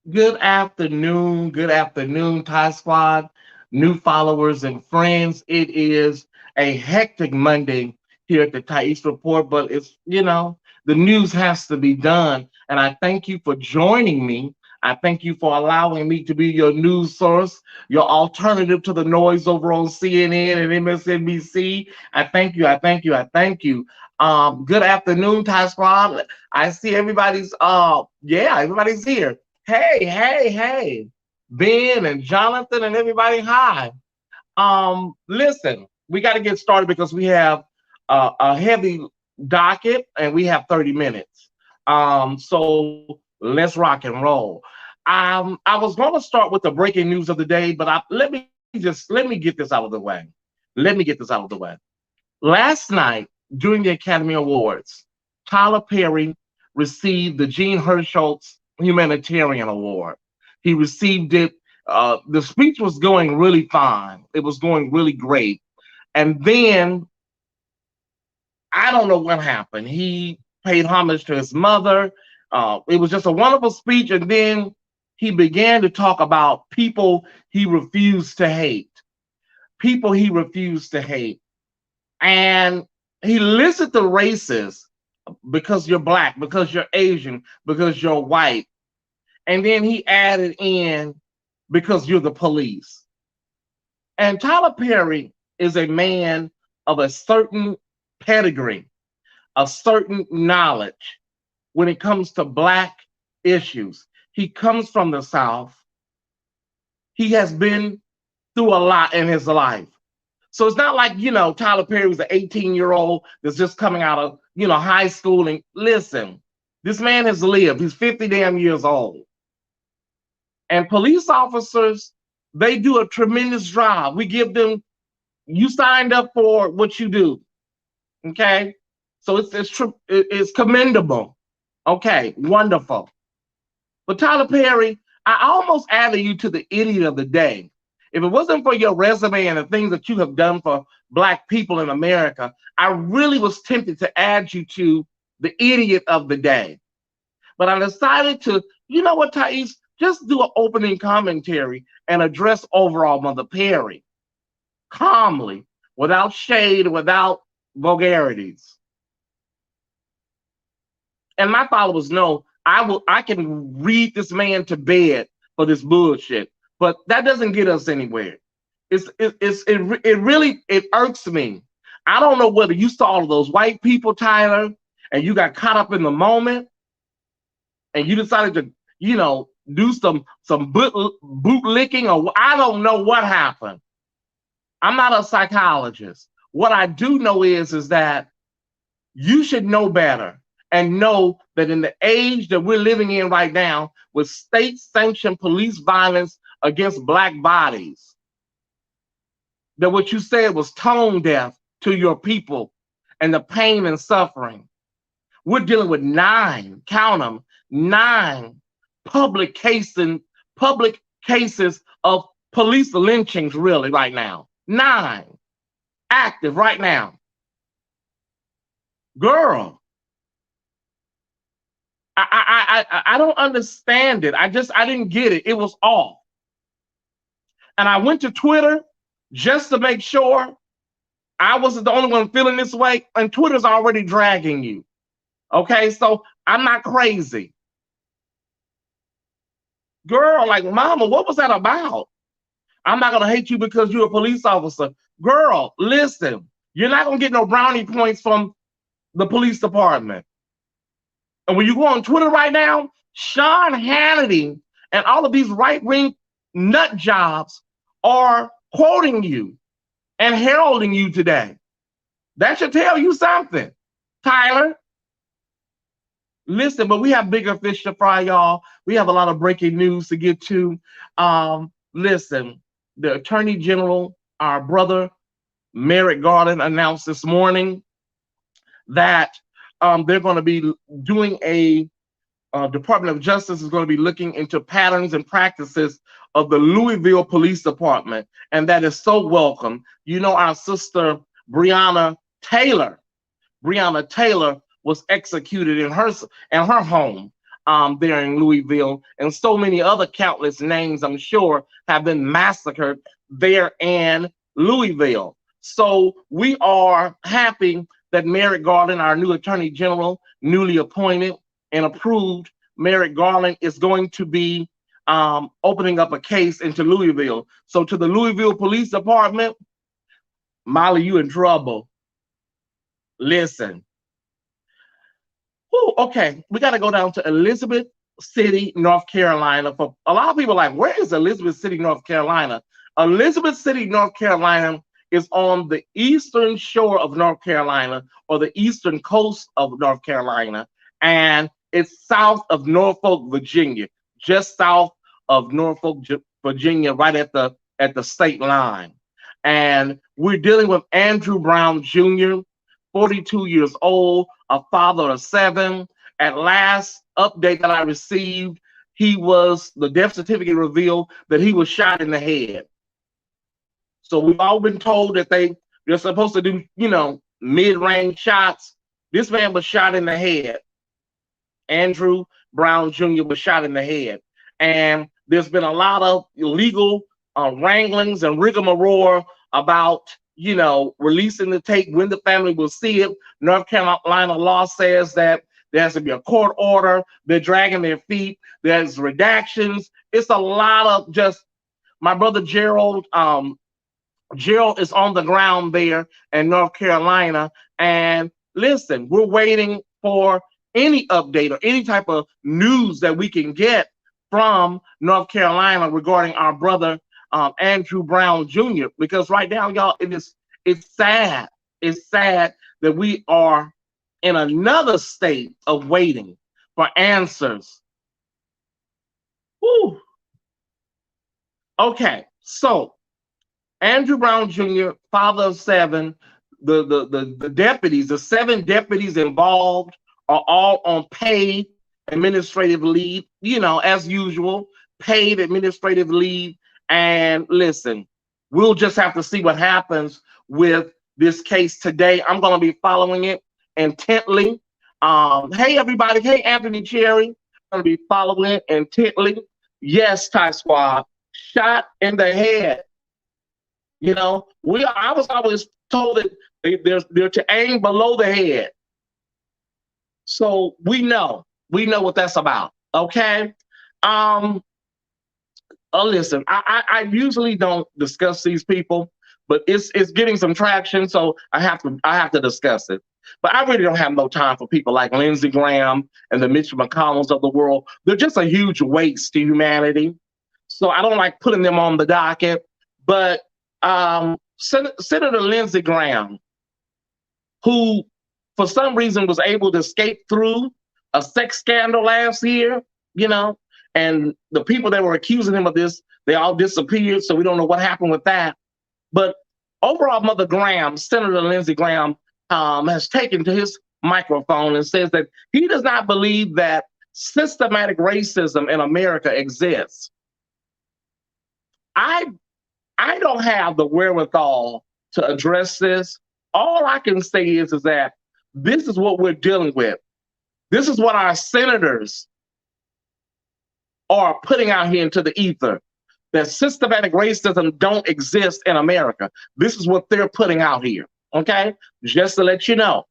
Good afternoon, Thai Squad, new followers and friends. It is a hectic Monday here at the Tyesse Report, but the news has to be done. And I thank you for joining me. I thank you for allowing me to be your news source, your alternative to the noise over on CNN and MSNBC. I thank you. I thank you. I thank you. Good afternoon, Thai Squad. I see everybody's here. Hey, hey, hey, Ben and Jonathan and everybody, hi. Listen, we got to get started because we have a heavy docket and we have 30 minutes. So let's rock and roll. I was going to start with the breaking news of the day, but let me get this out of the way. Let me get this out of the way. Last night during the Academy Awards, Tyler Perry received the Gene Herschel's Humanitarian Award. He received it. The speech was going really fine. It was going really great. And then I don't know what happened. He paid homage to his mother. It was just a wonderful speech. And then he began to talk about people he refused to hate. People he refused to hate. And he listed the races because you're black, because you're Asian, because you're white. And then he added in because you're the police. And Tyler Perry is a man of a certain pedigree, a certain knowledge when it comes to black issues. He comes from the South. He has been through a lot in his life. So it's not like, Tyler Perry was an 18-year-old that's just coming out of, high school. And listen, this man has lived. He's 50 damn years old. And police officers, they do a tremendous job. We give them, you signed up for what you do. Okay? So it's commendable. Okay, wonderful. But Tyler Perry, I almost added you to the idiot of the day. If it wasn't for your resume and the things that you have done for black people in America, I really was tempted to add you to the idiot of the day. But I decided to, you know what, Thais, just do an opening commentary and address overall Mother Perry calmly, without shade, without vulgarities. And my followers know I can read this man to bed for this bullshit. But that doesn't get us anywhere. It irks me. I don't know whether you saw all of those white people, Tyler, and you got caught up in the moment, and you decided to, do some bootlicking, or I don't know what happened. I'm not a psychologist. What I do know is that you should know better and know that in the age that we're living in right now, with state-sanctioned police violence against black bodies, that what you said was tone deaf to your people and the pain and suffering. We're dealing with 9, count them, 9 public cases of police lynchings really right now. 9 active right now. Girl, I don't understand it. I didn't get it. It was off. And I went to Twitter just to make sure I wasn't the only one feeling this way. And Twitter's already dragging you. Okay, so I'm not crazy. Girl, like, mama, what was that about? I'm not going to hate you because you're a police officer. Girl, listen, you're not going to get no brownie points from the police department. And when you go on Twitter right now, Sean Hannity and all of these right-wing nut jobs are quoting you and heralding you today. That should tell you something, Tyler. Listen, but we have bigger fish to fry, y'all. We have a lot of breaking news to get to. Listen, the Attorney General, our brother, Merrick Garland, announced this morning that they're going to be doing a Department of Justice is going to be looking into patterns and practices of the Louisville Police Department, and that is so welcome. Our sister Breonna Taylor was executed in her home there in Louisville, and so many other countless names, I'm sure, have been massacred there in Louisville. So we are happy that Merrick Garland, our new Attorney General, newly appointed and approved, Merrick Garland is going to be opening up a case into Louisville. So to the Louisville Police Department, Molly, you in trouble. Listen. Ooh, okay, we got to go down to Elizabeth City, North Carolina. For a lot of people are like, where is Elizabeth City, North Carolina? Elizabeth City, North Carolina is on the eastern shore of North Carolina, or the eastern coast of North Carolina, and it's south of Norfolk, Virginia, just south of Norfolk, Virginia, right at the state line. And we're dealing with Andrew Brown Jr., 42 years old, a father of 7. At last update that I received, the death certificate revealed that he was shot in the head. So we've all been told that they're supposed to do, mid-range shots. This man was shot in the head. Andrew Brown Jr. was shot in the head. And there's been a lot of illegal wranglings and rigmarole about, releasing the tape, when the family will see it. North Carolina law says that there has to be a court order. They're dragging their feet. There's redactions. It's a lot of just, my brother Gerald is on the ground there in North Carolina. And listen, we're waiting for any update or any type of news that we can get from North Carolina regarding our brother Andrew Brown Jr. Because right now, y'all, it's sad. It's sad that we are in another state of waiting for answers. Whew. Okay, so Andrew Brown Jr., father of 7, the deputies, the 7 deputies involved are all on paid administrative leave, as usual, paid administrative leave. And listen, we'll just have to see what happens with this case today. I'm going to be following it intently. Hey, everybody. Hey, Anthony Cherry. I'm going to be following it intently. Yes, Ty Squad, shot in the head. I was always told that they're to aim below the head. So we know what that's about. Okay. Listen, I usually don't discuss these people, but it's getting some traction, so I have to discuss it. But I really don't have no time for people like Lindsey Graham and the Mitch McConnells of the world. They're just a huge waste to humanity. So I don't like putting them on the docket. But Senator Lindsey Graham, who for some reason was able to escape through a sex scandal last year, and the people that were accusing him of this, they all disappeared, so we don't know what happened with that. But overall, Mother Graham, Senator Lindsey Graham, has taken to his microphone and says that he does not believe that systematic racism in America exists. I don't have the wherewithal to address this. All I can say is that this is what we're dealing with. This is what our senators are putting out here into the ether, that systematic racism don't exist in America. This is what they're putting out here, okay? Just to let you know.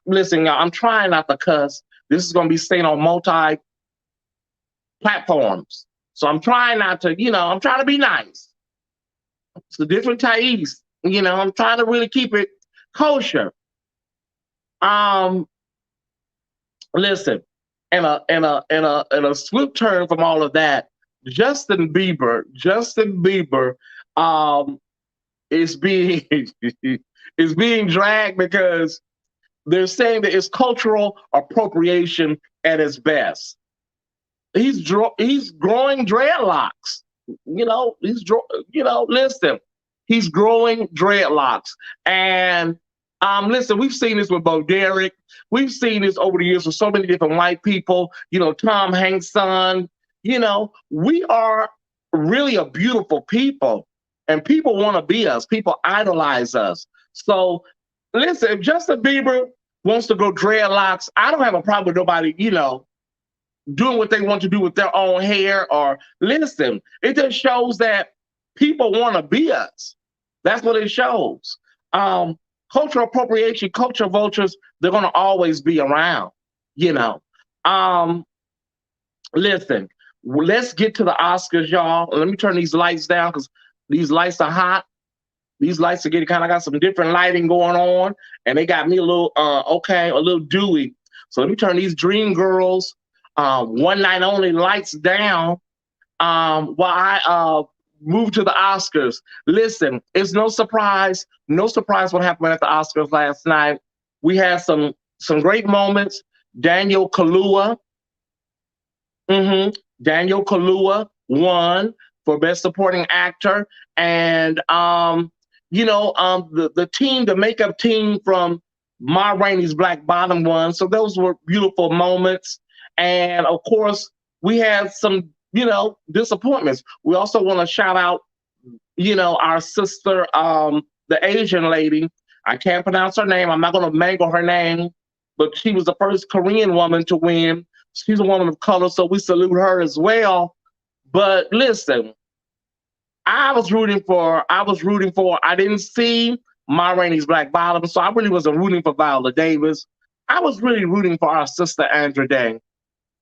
Listen, y'all, I'm trying not to cuss. This is going to be staying on multi-platforms. So I'm trying not to, I'm trying to be nice. It's a different Tyesse. I'm trying to really keep it kosher. Listen, and a swift turn from all of that, Justin Bieber is being is being dragged because they're saying that it's cultural appropriation at its best. He's growing dreadlocks. Listen, he's growing dreadlocks. And listen, we've seen this with Bo Derek. We've seen this over the years with so many different white people, Tom Hanks' son. We are really a beautiful people, and people want to be us. People idolize us. So listen, if Justin Bieber wants to grow dreadlocks, I don't have a problem with nobody, doing what they want to do with their own hair. Or listen, it just shows that people want to be us. That's what it shows. Cultural appropriation, culture vultures, they're going to always be around, you know. Um, Listen, let's get to the Oscars, y'all. Let me turn these lights down because these lights are hot. These lights are getting kind of got some different lighting going on, and they got me a little okay, a little dewy. So let me turn these Dream Girls one night only lights down while I move to the Oscars. Listen, it's no surprise what happened at the Oscars last night. We had some great moments. Daniel Kaluuya, Daniel Kaluuya won for Best Supporting Actor, and the team, the makeup team from Ma Rainey's Black Bottom won. So those were beautiful moments, and of course we had some disappointments. We also want to shout out our sister, the Asian lady. I can't pronounce her name. I'm not going to mangle her name, but she was the first Korean woman to win. She's a woman of color, so we salute her as well. But listen, I didn't see Ma Rainey's Black Bottom, so I really wasn't rooting for Viola Davis. I was really rooting for our sister Andra Day,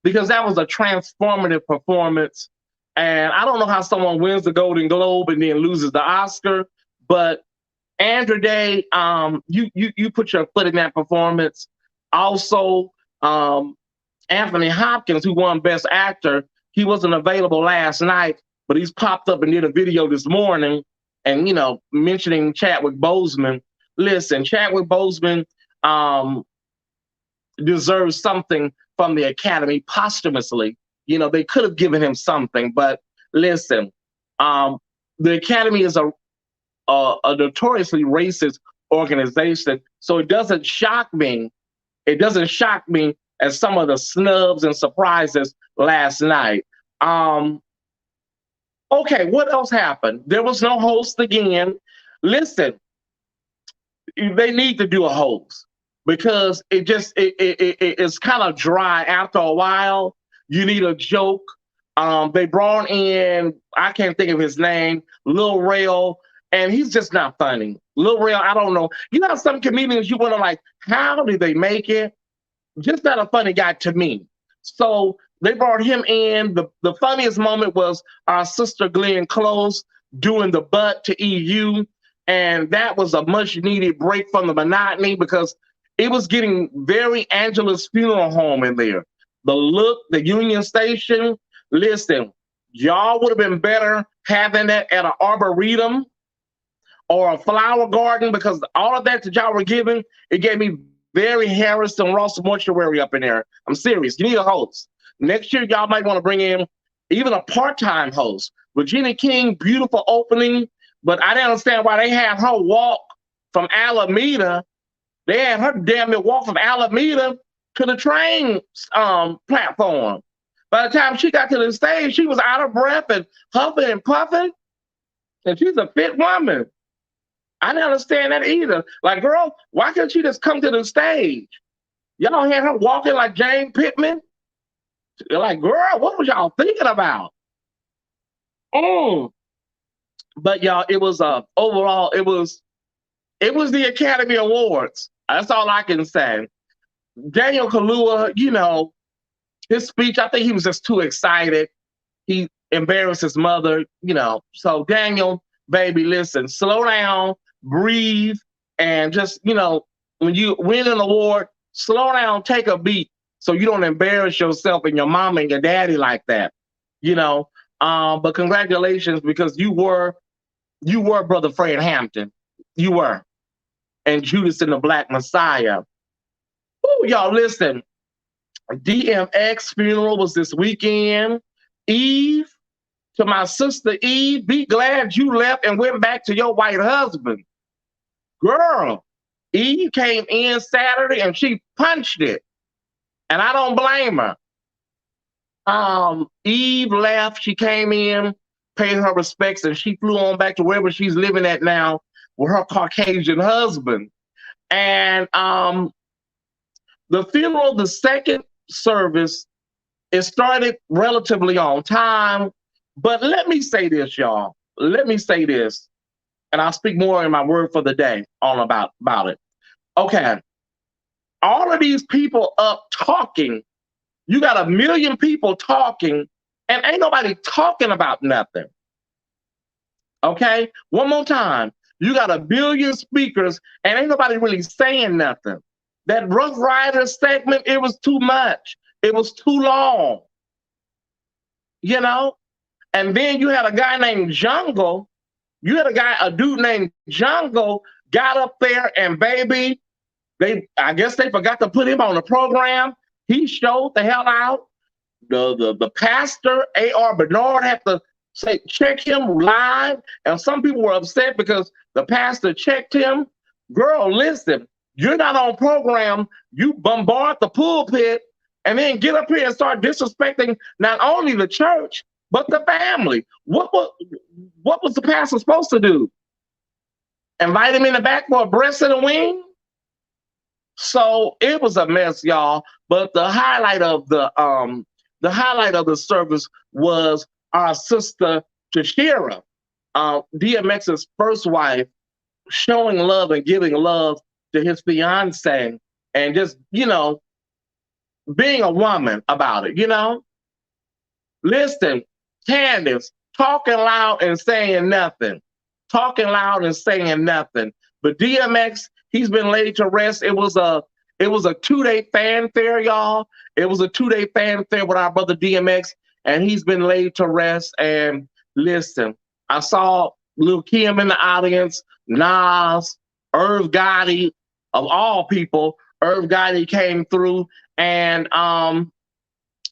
because that was a transformative performance. And I don't know how someone wins the Golden Globe and then loses the Oscar, but Andra Day, you put your foot in that performance. Also, Anthony Hopkins, who won Best Actor, he wasn't available last night, but he's popped up and did a video this morning and, mentioning Chadwick Boseman. Listen, Chadwick Boseman deserves something from the Academy posthumously. They could have given him something, but listen, the Academy is a notoriously racist organization, so it doesn't shock me. It doesn't shock me as some of the snubs and surprises last night. Okay, what else happened? There was no host again. Listen, they need to do a host because it's kind of dry after a while. You need a joke. They brought in, I can't think of his name, Lil Rel, and he's just not funny. Lil Rel, I don't know. You know, some comedians you wonder, like, how did they make it? Just not a funny guy to me. So they brought him in. The funniest moment was our sister Glenn Close doing the butt to EU. And that was a much needed break from the monotony because it was getting very Angela's Funeral Home in there. The look, the Union Station. Listen, y'all would have been better having that at an arboretum or a flower garden, because all of that y'all were giving, it gave me very Harrison Ross mortuary up in there. I'm serious. You need a host. Next year, y'all might want to bring in even a part-time host. Regina King, beautiful opening, but I didn't understand why they had her walk from Alameda. They had her damn near walk from Alameda to the train platform. By the time she got to the stage, she was out of breath and huffing and puffing. And she's a fit woman. I didn't understand that either. Like, girl, why can't she just come to the stage? Y'all had her walking like Jane Pittman. You're like, girl, what was y'all thinking about? But y'all, it was overall, it was the Academy Awards. That's all I can say. Daniel Kaluuya, his speech, I think he was just too excited. He embarrassed his mother, So Daniel, baby, listen, slow down, breathe, and just, when you win an award, slow down, take a beat so you don't embarrass yourself and your mom and your daddy like that, But congratulations, because you were Brother Fred Hampton. You were. And Judas and the Black Messiah. Oh, y'all, listen. DMX funeral was this weekend. Eve, to my sister Eve, be glad you left and went back to your white husband. Girl, Eve came in Saturday and she punched it. And I don't blame her. Eve left, she came in, paid her respects, and she flew on back to wherever she's living at now with her Caucasian husband. And the funeral, the second service, It started relatively on time, but let me say this, y'all. Let me say this, and I'll speak more in my word for the day on about it. Okay, all of these people up talking. You got a million people talking, and ain't nobody talking about nothing. Okay, one more time. You got a billion speakers, and ain't nobody really saying nothing. That Rough Rider segment, it was too much. It was too long. You know? And then you had a guy named Jungle. You had a dude named Jungle got up there, and baby, I guess they forgot to put him on the program. He showed the hell out. The pastor, A.R. Bernard, had to say check him live, and some people were upset because the pastor checked him. Girl, listen, you're not on program. You bombard the pulpit and then get up here and start disrespecting not only the church but the family. What was the pastor supposed to do? Invite him in the back for a breast and a wing? So it was a mess, y'all. But the highlight of the service was our sister Tyesse, DMX's first wife, showing love and giving love to his fiance, and just, being a woman about it, Listen, Candace, talking loud and saying nothing. Talking loud and saying nothing. But DMX, he's been laid to rest. It was a 2-day fanfare, y'all. It was a 2-day fanfare with our brother DMX, and he's been laid to rest. And listen, I saw Lil Kim in the audience, Nas, Irv Gotti, of all people. Irv Gotti came through, and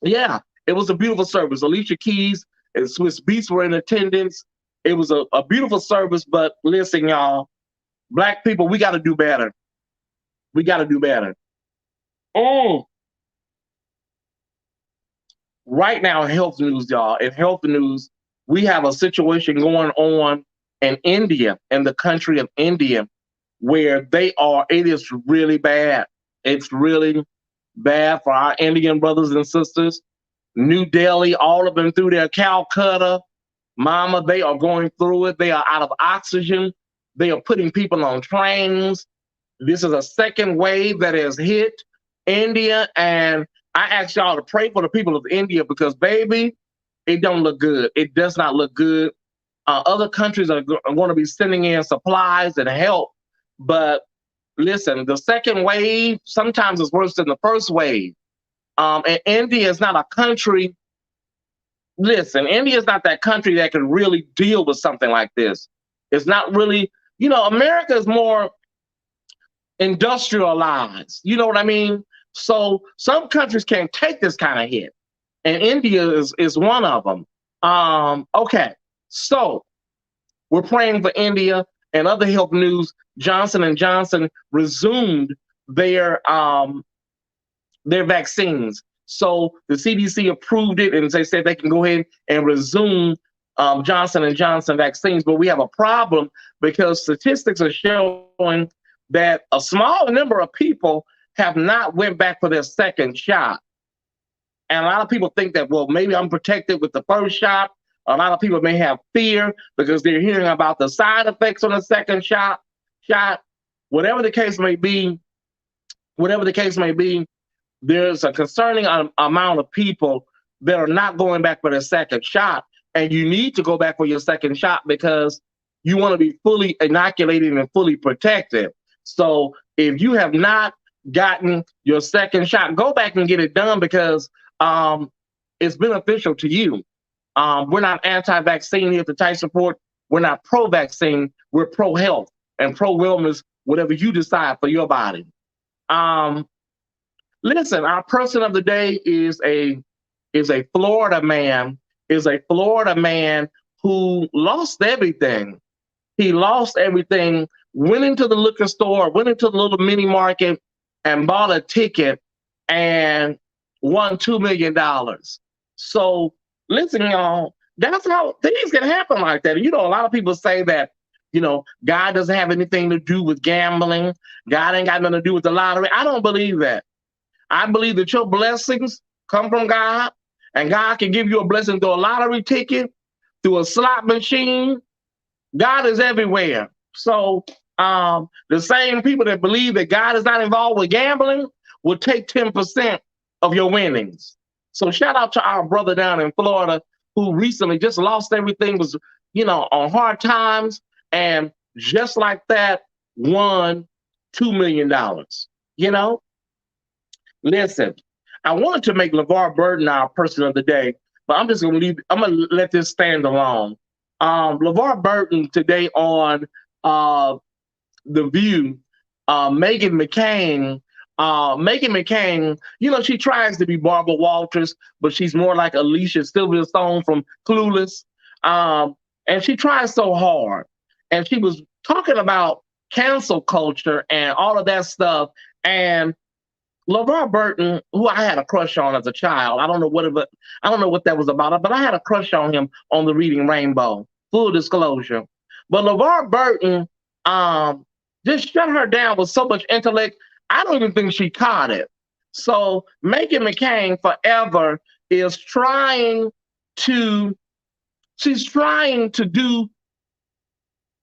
yeah, it was a beautiful service. Alicia Keys and Swiss Beats were in attendance. It was a beautiful service, but listen, y'all, Black people, we got to do better. We got to do better. Right now, in health news, y'all, in health news, we have a situation going on in India, in the country of India, where it is really bad. It's really bad for our Indian brothers and sisters. New Delhi, all of them through there, Calcutta, Mama, they are going through it. They are out of oxygen. They are putting people on trains. This is a second wave that has hit India, and I ask y'all to pray for the people of India because, baby, it don't look good. It does not look good. Other countries are going to be sending in supplies and help, but listen, the second wave sometimes is worse than the first wave. And India is not a country. Listen, India is not that country that can really deal with something like this. It's not really, America is more industrialized. You know what I mean? So some countries can't take this kind of hit, and India is one of them. Okay, so we're praying for India. And other health news: Johnson & Johnson resumed their vaccines. So the CDC approved it, and they said they can go ahead and resume Johnson & Johnson vaccines. But we have a problem because statistics are showing that a small number of people have not went back for their second shot. And a lot of people think that, well, maybe I'm protected with the first shot. A lot of people may have fear because they're hearing about the side effects on the second shot. Whatever the case may be, there's a concerning amount of people that are not going back for their second shot. And you need to go back for your second shot because you want to be fully inoculated and fully protected. So if you have not gotten your second shot, go back and get it done because it's beneficial to you. We're not anti-vaccine here at the Tyesse Report. We're not pro-vaccine. We're pro-health and pro-wellness, whatever you decide for your body. Listen, our person of the day is a Florida man. Is a Florida man who lost everything. He lost everything. Went into the liquor store, went into the little mini market, and bought a ticket and won $2 million. So listen, y'all, that's how things can happen like that. A lot of people say that, God doesn't have anything to do with gambling. God ain't got nothing to do with the lottery. I don't believe that. I believe that your blessings come from God. And God can give you a blessing through a lottery ticket, through a slot machine. God is everywhere. So the same people that believe that God is not involved with gambling will take 10% of your winnings. So shout out to our brother down in Florida who recently just lost everything, was, on hard times, and just like that won $2 million. Listen, I wanted to make LeVar Burton our person of the day, but I'm just going to let this stand alone. LeVar Burton today on The View, Meghan McCain, she tries to be Barbara Walters, but she's more like Alicia Silverstone from Clueless. And she tries so hard. And she was talking about cancel culture and all of that stuff. And LeVar Burton, who I had a crush on as a child, I don't know what that was about, but I had a crush on him on the Reading Rainbow. Full disclosure. But LeVar Burton just shut her down with so much intellect. I don't even think she caught it. So Meghan McCain forever is trying to do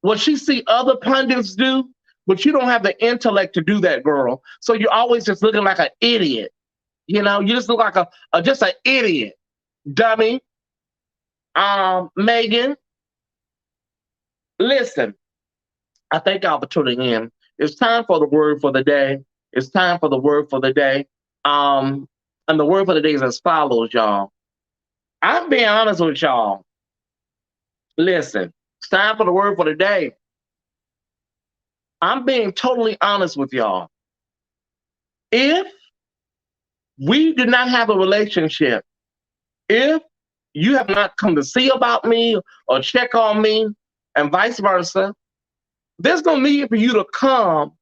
what she see other pundits do, but you don't have the intellect to do that, girl. So you're always just looking like an idiot. You just look like just an idiot, dummy. Meghan, listen, I thank y'all for tuning in. It's time for the word for the day. It's time for the word for the day. And the word for the day is as follows, y'all. I'm being honest with y'all. Listen, it's time for the word for the day. I'm being totally honest with y'all. If we do not have a relationship, if you have not come to see about me or check on me and vice versa, there's no need for you to come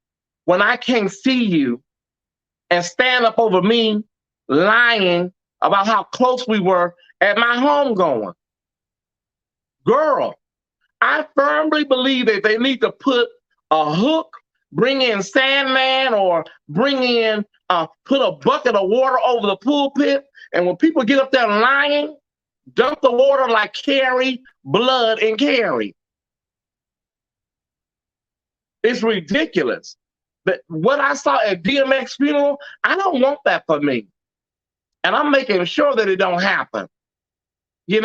when I can't see you and stand up over me lying about how close we were at my homegoing. Girl, I firmly believe that they need to put a hook, bring in Sandman, or put a bucket of water over the pulpit, and when people get up there lying, dump the water like Carrie, blood and Carrie. It's ridiculous. But what I saw at DMX funeral, I don't want that for me. And I'm making sure that it don't happen. You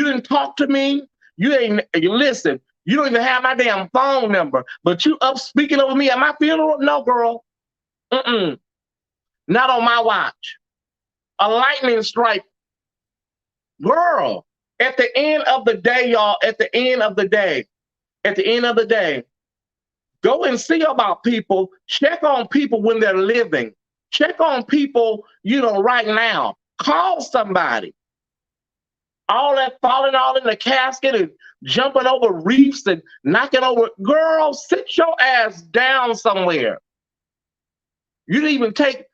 didn't talk to me. You listen, you don't even have my damn phone number, but you up speaking over me at my funeral? No, girl. Not on my watch. A lightning strike. Girl, at the end of the day, y'all, at the end of the day, go and see about people. Check on people when they're living. Check on people, right now. Call somebody. All that falling all in the casket and jumping over reefs and knocking over. Girl, sit your ass down somewhere. You didn't even take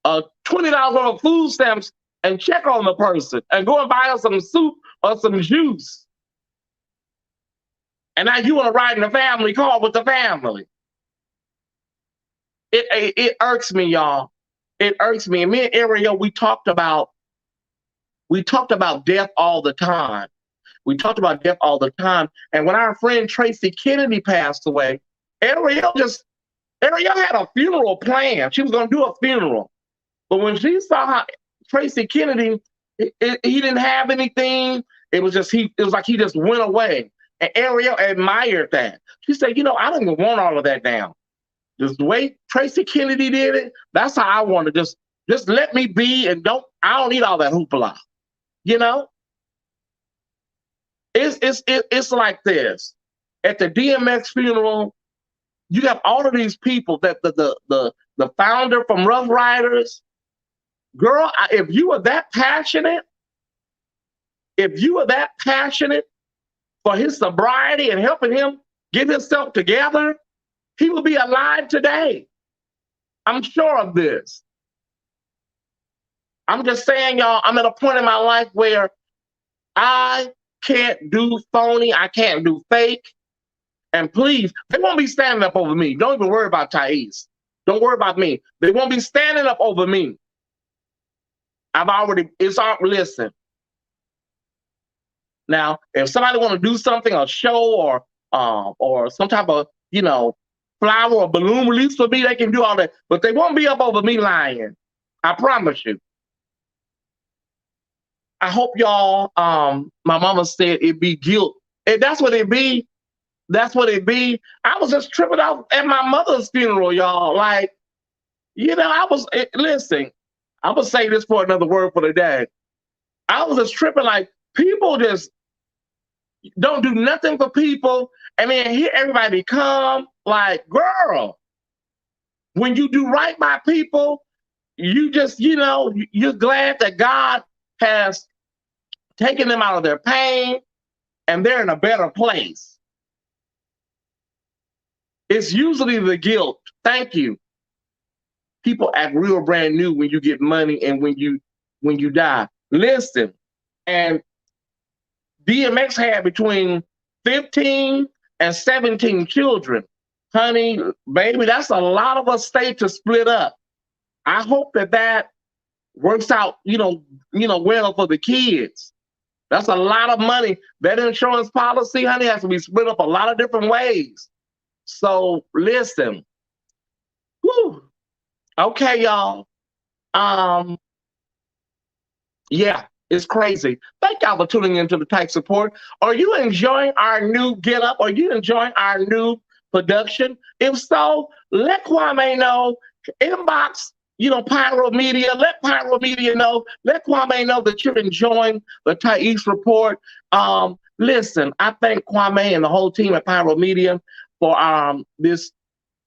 $20 worth of food stamps and check on the person and go and buy her some soup or some juice. And now you want to ride in the family car with the family. It irks me, y'all. It irks me. And me and Ariel, we talked about death all the time. And when our friend Tracy Kennedy passed away, Ariel had a funeral plan. She was going to do a funeral. But when she saw how Tracy Kennedy, he didn't have anything. It was like he just went away. And Ariel admired that. She said, I don't even want all of that now. Just the way Tracy Kennedy did it, that's how I want to just let me be, and I don't need all that hoopla. It's like this. At the DMX funeral, you got all of these people that the founder from Rough Riders. Girl, if you were that passionate for his sobriety and helping him get himself together, he would be alive today. I'm sure of this. I'm just saying, y'all, I'm at a point in my life where I can't do phony. I can't do fake. And please, they won't be standing up over me. Don't even worry about Tyesse. Don't worry about me. They won't be standing up over me. It's all, listen. Now, if somebody want to do something, a show or some type of, flower or balloon release for me, they can do all that. But they won't be up over me lying. I promise you. I hope y'all, my mama said it be guilt. And that's what it be. That's what it be. I was just tripping out at my mother's funeral, y'all. Like, listen, I'm going to say this for another word for the day. I was just tripping, like, people just don't do nothing for people. And then hear everybody come, like, girl, when you do right by people, you just, you're glad that God has taken them out of their pain and they're in a better place. It's usually the guilt. Thank you. People act real brand new when you get money and when you die. Listen, and DMX had between 15 and 17 children. Honey, baby, that's a lot of estate to split up. I hope that works out, well for the kids. That's a lot of money. That insurance policy, honey, has to be split up a lot of different ways. So listen. Whew. Okay, y'all. Yeah, it's crazy. Thank y'all for tuning into the Tyesse Report. Are you enjoying our new get up? Are you enjoying our new production? If so, let Kwame know. Inbox, Pyro Media. Let Pyro Media know. Let Kwame know that you're enjoying the Tyesse Report. Listen, I thank Kwame and the whole team at Pyro Media for this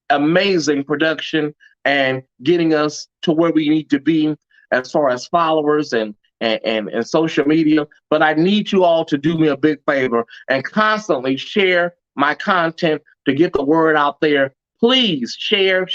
amazing production and getting us to where we need to be as far as followers and social media. But I need you all to do me a big favor and constantly share my content to get the word out there. Please share,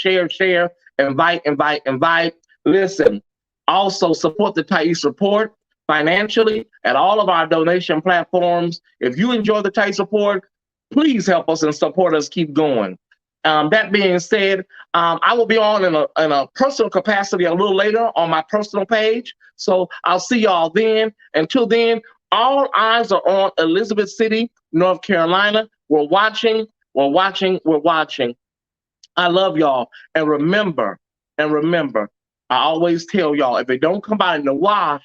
invite. Listen, also support the Tyesse Report financially at all of our donation platforms. If you enjoy the Tyesse Report, please help us and support us keep going. That being said, I will be on in a personal capacity a little later on my personal page. So I'll see y'all then. Until then, all eyes are on Elizabeth City, North Carolina. We're watching. I love y'all. And remember, I always tell y'all, if it don't come out in the wash,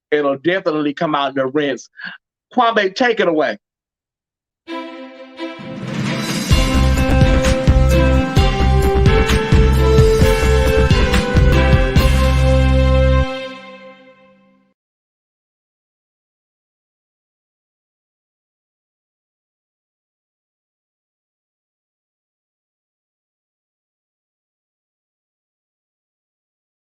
it'll definitely come out in the rinse. Kwame, take it away.